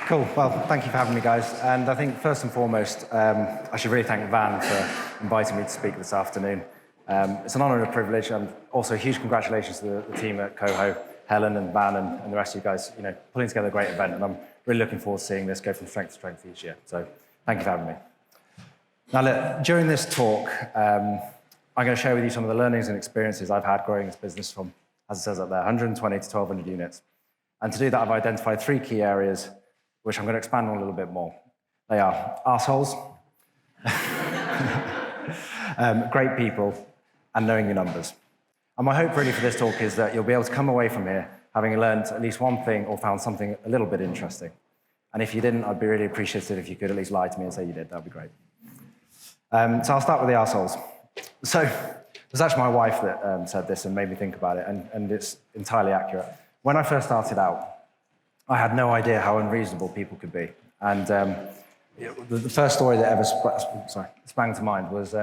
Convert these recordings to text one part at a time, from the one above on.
Cool. Well, thank you for having me, guys. And I think first and foremost, I should really thank Van for inviting me to speak this afternoon. It's an honor and a privilege. And also, huge congratulations to the team at COHO, Helen and Van and the rest of you guys, pulling together a great event. And I'm really looking forward to seeing this go from strength to strength each year. So thank you for having me. Now, look, during this talk, I'm going to share with you some of the learnings and experiences I've had growing this business from, as it says up there, 120 to 1,200 units. And to do that, I've identified 3 key areas, which I'm going to expand on a little bit more. They are arseholes, great people, and knowing your numbers. And my hope really for this talk is that you'll be able to come away from here having learned at least one thing or found something a little bit interesting. And if you didn't, I'd be really appreciative if you could at least lie to me and say you did. That'd be great. So I'll start with the arseholes. So it was actually my wife that said this and made me think about it, and it's entirely accurate. When I first started out, I had no idea how unreasonable people could be. And the first story that ever sprang to mind was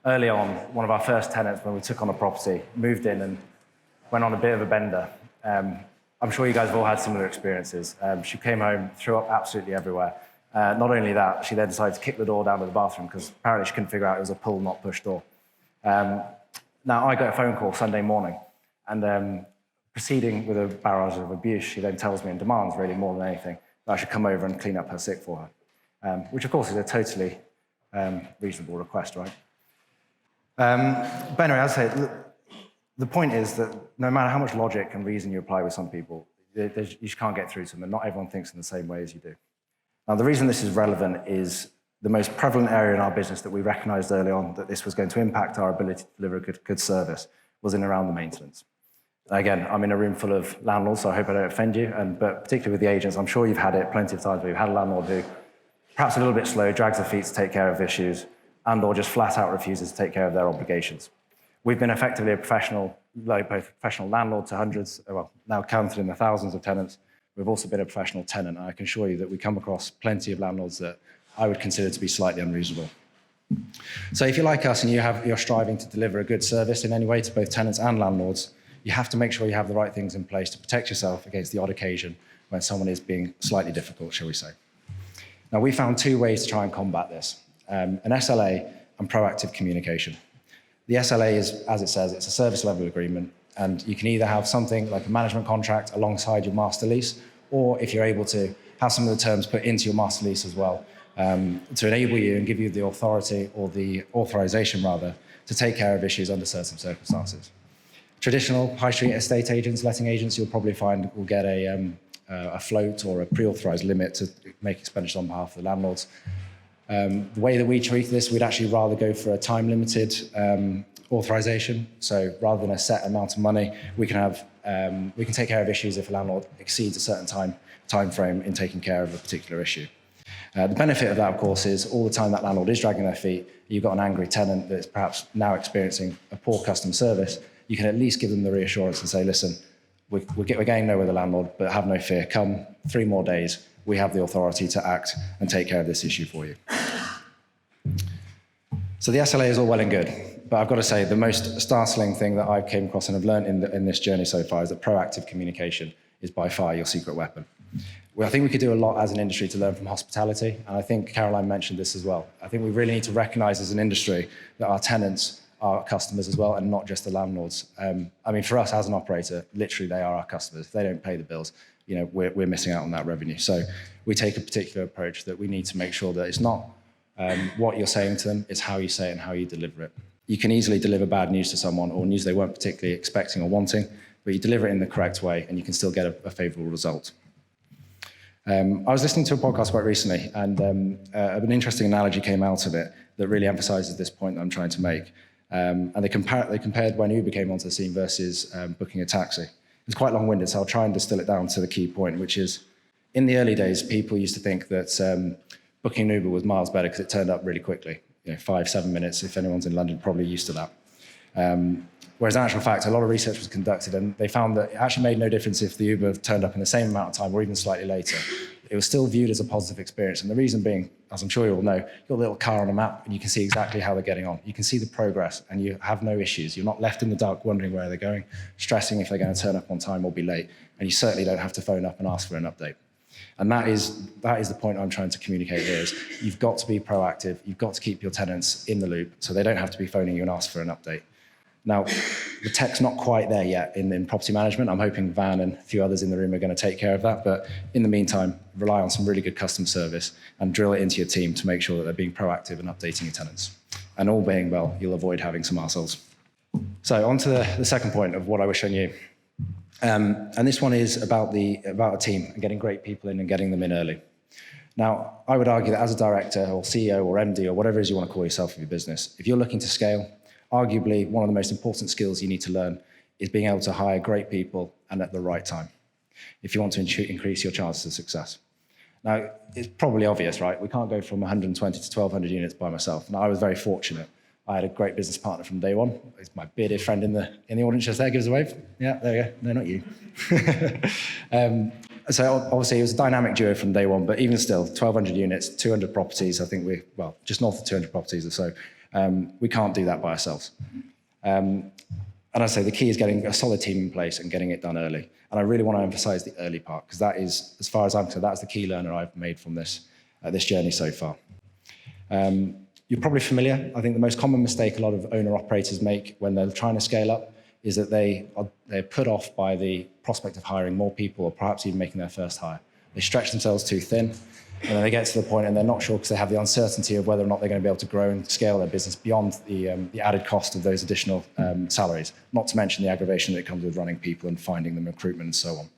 early on, one of our first tenants, when we took on a property, moved in and went on a bit of a bender. I'm sure you guys have all had similar experiences. She came home, threw up absolutely everywhere. Not only that, she then decided to kick the door down to the bathroom because apparently she couldn't figure out it was a pull, not push door. Now, I got a phone call Sunday morning, and proceeding with a barrage of abuse, she then tells me and demands, really more than anything, that I should come over and clean up her sick for her, which, of course, is a totally reasonable request, right? But anyway, as I say, the point is that no matter how much logic and reason you apply with some people, you just can't get through to them, and not everyone thinks in the same way as you do. Now, the reason this is relevant is the most prevalent area in our business that we recognized early on that this was going to impact our ability to deliver a good service was in and around the maintenance. Again, I'm in a room full of landlords, so I hope I don't offend you, but particularly with the agents, I'm sure you've had it plenty of times where you've had a landlord who, perhaps a little bit slow, drags their feet to take care of issues, and or just flat out refuses to take care of their obligations. We've been effectively a professional, both professional landlord to hundreds, well, now counted in the thousands of tenants. We've also been a professional tenant, and I can assure you that we come across plenty of landlords that I would consider to be slightly unreasonable. So if you're like us and you're striving to deliver a good service in any way to both tenants and landlords, you have to make sure you have the right things in place to protect yourself against the odd occasion when someone is being slightly difficult, shall we say. Now, we found 2 ways to try and combat this, an SLA and proactive communication. The SLA is, as it says, it's a service level agreement, and you can either have something like a management contract alongside your master lease, or if you're able to have some of the terms put into your master lease as well, to enable you and give you the authority, or the authorization rather, to take care of issues under certain circumstances. Traditional high street estate agents, letting agents, you'll probably find will get a float or a pre-authorized limit to make expenditure on behalf of the landlords. The way that we treat this, we'd actually rather go for a time-limited authorization. So rather than a set amount of money, we can take care of issues if a landlord exceeds a certain time frame in taking care of a particular issue. The benefit of that, of course, is all the time that landlord is dragging their feet, you've got an angry tenant that's perhaps now experiencing a poor customer service. You can at least give them the reassurance and say, listen, we're getting nowhere with the landlord, but have no fear. Come 3 more days, we have the authority to act and take care of this issue for you. So the SLA is all well and good, but I've got to say the most startling thing that I've came across and have learned in this journey so far is that proactive communication is by far your secret weapon. Well, I think we could do a lot as an industry to learn from hospitality, and I think Caroline mentioned this as well. I think we really need to recognize as an industry that our tenants are customers as well, and not just the landlords. I mean, for us as an operator, literally they are our customers. If they don't pay the bills, we're missing out on that revenue. So we take a particular approach that we need to make sure that it's not what you're saying to them, it's how you say it and how you deliver it. You can easily deliver bad news to someone, or news they weren't particularly expecting or wanting, but you deliver it in the correct way and you can still get a favorable result. I was listening to a podcast quite recently, and an interesting analogy came out of it that really emphasizes this point that I'm trying to make. And they compared when Uber came onto the scene versus booking a taxi. It's quite long-winded, so I'll try and distill it down to the key point, which is, in the early days, people used to think that booking an Uber was miles better because it turned up really quickly. 5-7 minutes, if anyone's in London, probably used to that. Whereas in actual fact, a lot of research was conducted, and they found that it actually made no difference if the Uber turned up in the same amount of time or even slightly later. It was still viewed as a positive experience. And the reason being, as I'm sure you all know, you've got a little car on a map and you can see exactly how they're getting on. You can see the progress and you have no issues. You're not left in the dark wondering where they're going, stressing if they're going to turn up on time or be late. And you certainly don't have to phone up and ask for an update. And that is the point I'm trying to communicate here is you've got to be proactive. You've got to keep your tenants in the loop so they don't have to be phoning you and ask for an update. Now, the tech's not quite there yet in property management. I'm hoping Van and a few others in the room are going to take care of that. But in the meantime, rely on some really good customer service and drill it into your team to make sure that they're being proactive and updating your tenants. And all being well, you'll avoid having some arseholes. So on to the second point of what I was showing you. And this one is about a team and getting great people in and getting them in early. Now, I would argue that as a director or CEO or MD or whatever it is you want to call yourself for your business, if you're looking to scale, arguably one of the most important skills you need to learn is being able to hire great people and at the right time if you want to increase your chances of success. Now, it's probably obvious, right? We can't go from 120 to 1,200 units by myself. Now, I was very fortunate. I had a great business partner from day one. It's my bearded friend in the audience just there. Give us a wave. Yeah, there you go. No, not you. So obviously it was a dynamic duo from day one, but even still, 1,200 units, 200 properties. I think just north of 200 properties or so. We can't do that by ourselves. And I say the key is getting a solid team in place and getting it done early. And I really want to emphasize the early part because that is, as far as I'm concerned, that's the key learner I've made from this journey so far. You're probably familiar. I think the most common mistake a lot of owner-operators make when they're trying to scale up is that they're put off by the prospect of hiring more people or perhaps even making their first hire. They stretch themselves too thin, and then they get to the point and they're not sure because they have the uncertainty of whether or not they're going to be able to grow and scale their business beyond the added cost of those additional salaries, not to mention the aggravation that comes with running people and finding them, recruitment and so on.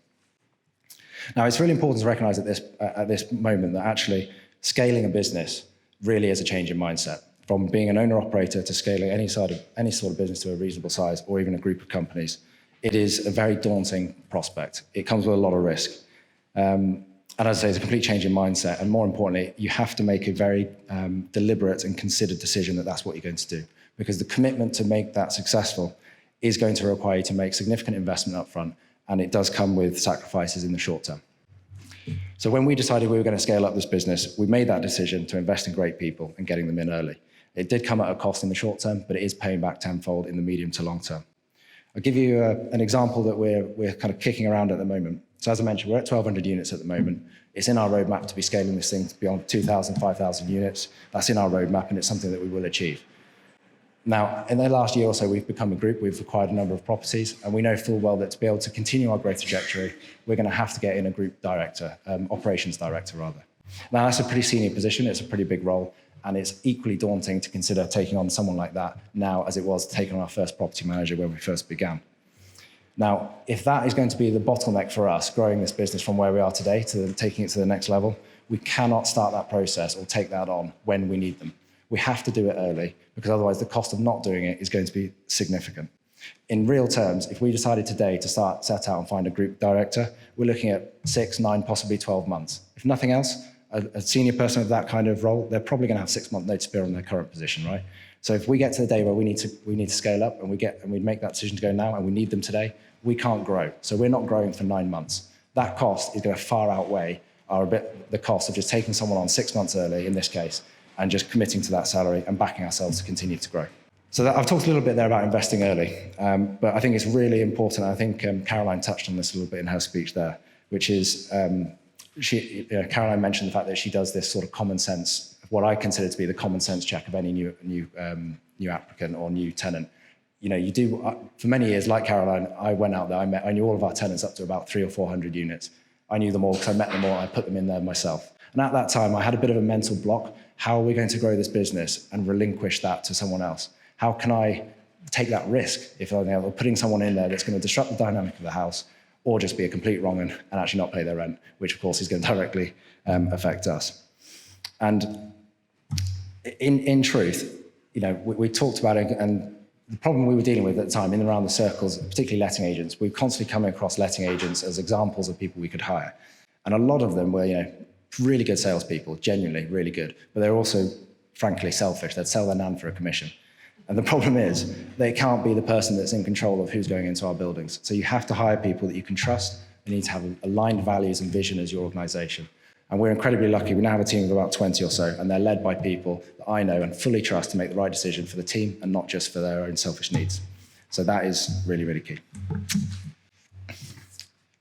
Now, it's really important to recognize at this moment that actually scaling a business really is a change in mindset. From being an owner-operator to scaling any sort of business to a reasonable size or even a group of companies, it is a very daunting prospect. It comes with a lot of risk. And as I say, it's a complete change in mindset. And more importantly, you have to make a very deliberate and considered decision that that's what you're going to do. Because the commitment to make that successful is going to require you to make significant investment up front, and it does come with sacrifices in the short term. So when we decided we were going to scale up this business, we made that decision to invest in great people and getting them in early. It did come at a cost in the short term, but it is paying back tenfold in the medium to long term. I'll give you an example that we're kind of kicking around at the moment. So as I mentioned, we're at 1,200 units at the moment. It's in our roadmap to be scaling this thing to beyond 2,000, 5,000 units. That's in our roadmap, and it's something that we will achieve. Now, in the last year or so, we've become a group. We've acquired a number of properties, and we know full well that to be able to continue our growth trajectory, we're going to have to get in a group director, operations director, rather. Now, that's a pretty senior position. It's a pretty big role, and it's equally daunting to consider taking on someone like that now as it was taking on our first property manager when we first began. Now, if that is going to be the bottleneck for us, growing this business from where we are today to taking it to the next level, we cannot start that process or take that on when we need them. We have to do it early because otherwise the cost of not doing it is going to be significant. In real terms, if we decided today to set out and find a group director, we're looking at 6, 9, possibly 12 months. If nothing else, a senior person of that kind of role, they're probably going to have 6-month notice period on their current position, right? So if we get to the day where we need to scale up and we make that decision to go now and we need them today, we can't grow. So we're not growing for 9 months. That cost is going to far outweigh the cost of just taking someone on 6 months early, in this case, and just committing to that salary and backing ourselves to continue to grow. So I've talked a little bit there about investing early, but I think it's really important. I think Caroline touched on this a little bit in her speech there, which is Caroline mentioned the fact that she does this sort of common sense, what I consider to be the common sense check of any new applicant or new tenant. You know, you do, for many years, like Caroline, I went out there, I knew all of our tenants up to about 300 or 400 units. I knew them all because I met them all, I put them in there myself. And at that time, I had a bit of a mental block. How are we going to grow this business and relinquish that to someone else? How can I take that risk if I'm putting someone in there that's going to disrupt the dynamic of the house or just be a complete wrong and actually not pay their rent, which of course is going to directly affect us. And in truth, you know, we talked about it, and the problem we were dealing with at the time in and around the circles, particularly letting agents, we were constantly coming across letting agents as examples of people we could hire. And a lot of them were, you know, really good salespeople, genuinely really good, but they're also, frankly, selfish. They'd sell their nan for a commission. And the problem is they can't be the person that's in control of who's going into our buildings. So you have to hire people that you can trust. You need to have aligned values and vision as your organization. And we're incredibly lucky. We now have a team of about 20 or so, and they're led by people that I know and fully trust to make the right decision for the team and not just for their own selfish needs. So that is really, really key.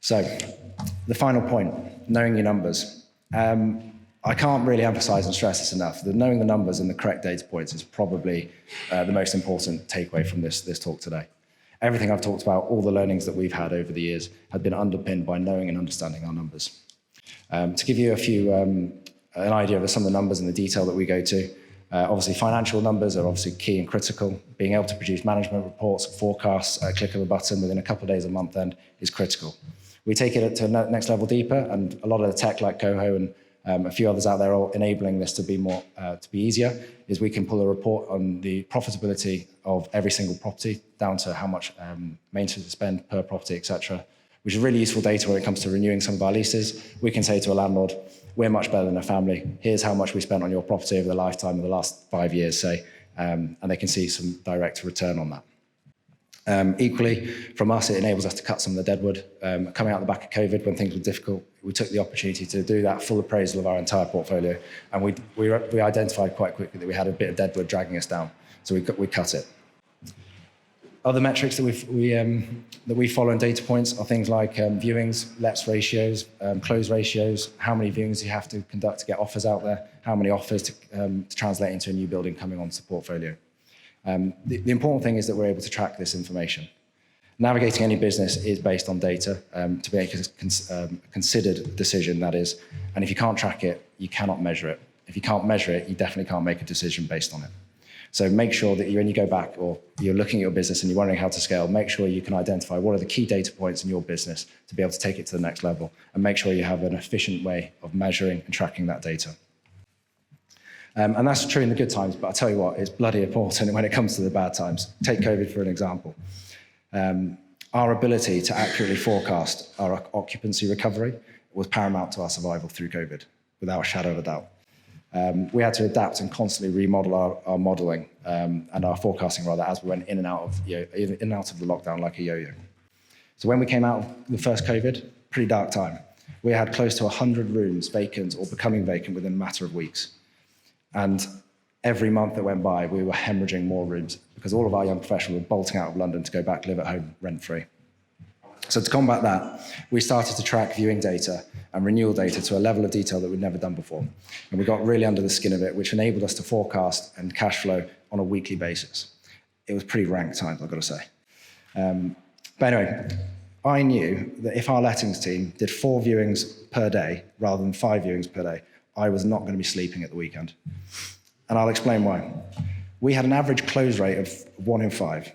So the final point knowing your numbers. I can't really emphasize and stress this enough, that knowing the numbers and the correct data points is probably the most important takeaway from this talk today. Everything I've talked about, all the learnings that we've had over the years, have been underpinned by knowing and understanding our numbers. To give you an idea of some of the numbers and the detail that we go to, obviously financial numbers are obviously key and critical. Being able to produce management reports, forecasts at a click of a button within a couple of days of month end is critical. We take it to a next level deeper, and a lot of the tech like COHO and a few others out there are enabling this to be easier, is we can pull a report on the profitability of every single property down to how much maintenance spend per property, etc., which is really useful data when it comes to renewing some of our leases. We can say to a landlord, we're much better than a family. Here's how much we spent on your property over the lifetime of the last 5 years, say, and they can see some direct return on that. Equally, from us, it enables us to cut some of the deadwood. Coming out the back of COVID, when things were difficult, we took the opportunity to do that full appraisal of our entire portfolio, and we identified quite quickly that we had a bit of deadwood dragging us down, so we cut it. Other metrics that we follow in data points are things like viewings, lets ratios, close ratios, how many viewings you have to conduct to get offers out there, how many offers to translate into a new building coming onto the portfolio. The important thing is that we're able to track this information. Navigating any business is based on data to make a considered decision, that is, and if you can't track it, you cannot measure it. If you can't measure it, you definitely can't make a decision based on it. So make sure that when you go back or you're looking at your business and you're wondering how to scale, make sure you can identify what are the key data points in your business to be able to take it to the next level, and make sure you have an efficient way of measuring and tracking that data. And that's true in the good times, but I'll tell you what, it's bloody important when it comes to the bad times. Take COVID for an example. Our ability to accurately forecast our occupancy recovery was paramount to our survival through COVID, without a shadow of a doubt. We had to adapt and constantly remodel our modelling and our forecasting, rather, as we went in and out of the lockdown like a yo-yo. So when we came out of the first COVID, pretty dark time. We had close to 100 rooms vacant or becoming vacant within a matter of weeks. And every month that went by, we were hemorrhaging more rooms because all of our young professionals were bolting out of London to go back, live at home rent-free. So to combat that, we started to track viewing data and renewal data to a level of detail that we'd never done before. And we got really under the skin of it, which enabled us to forecast and cash flow on a weekly basis. It was pretty rank times, I've got to say. But anyway, I knew that if our lettings team did 4 viewings per day rather than 5 viewings per day, I was not going to be sleeping at the weekend. And I'll explain why. We had an average close rate of 1 in 5.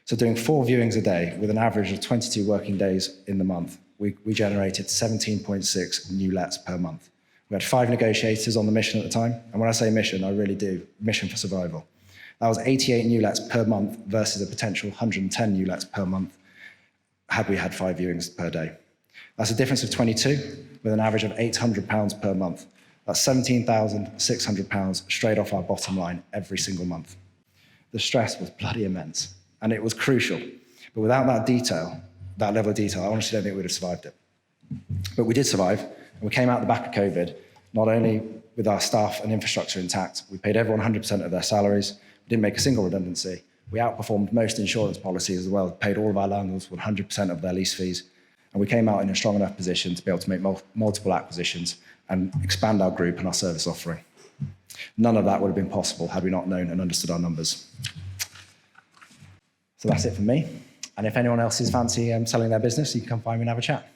So doing 4 viewings a day with an average of 22 working days in the month, we generated 17.6 new lets per month. We had 5 negotiators on the mission at the time. And when I say mission, I really do. Mission for survival. That was 88 new lets per month versus a potential 110 new lets per month had we had 5 viewings per day. That's a difference of 22 with an average of £800 per month. That's £17,600 straight off our bottom line every single month. The stress was bloody immense, and it was crucial. But without that detail, that level of detail, I honestly don't think we'd have survived it. But we did survive, and we came out the back of COVID, not only with our staff and infrastructure intact, we paid everyone 100% of their salaries, we didn't make a single redundancy, we outperformed most insurance policies as well, paid all of our landlords 100% of their lease fees, and we came out in a strong enough position to be able to make multiple acquisitions and expand our group and our service offering. None of that would have been possible had we not known and understood our numbers. So that's it from me. And if anyone else is fancy selling their business, you can come find me and have a chat.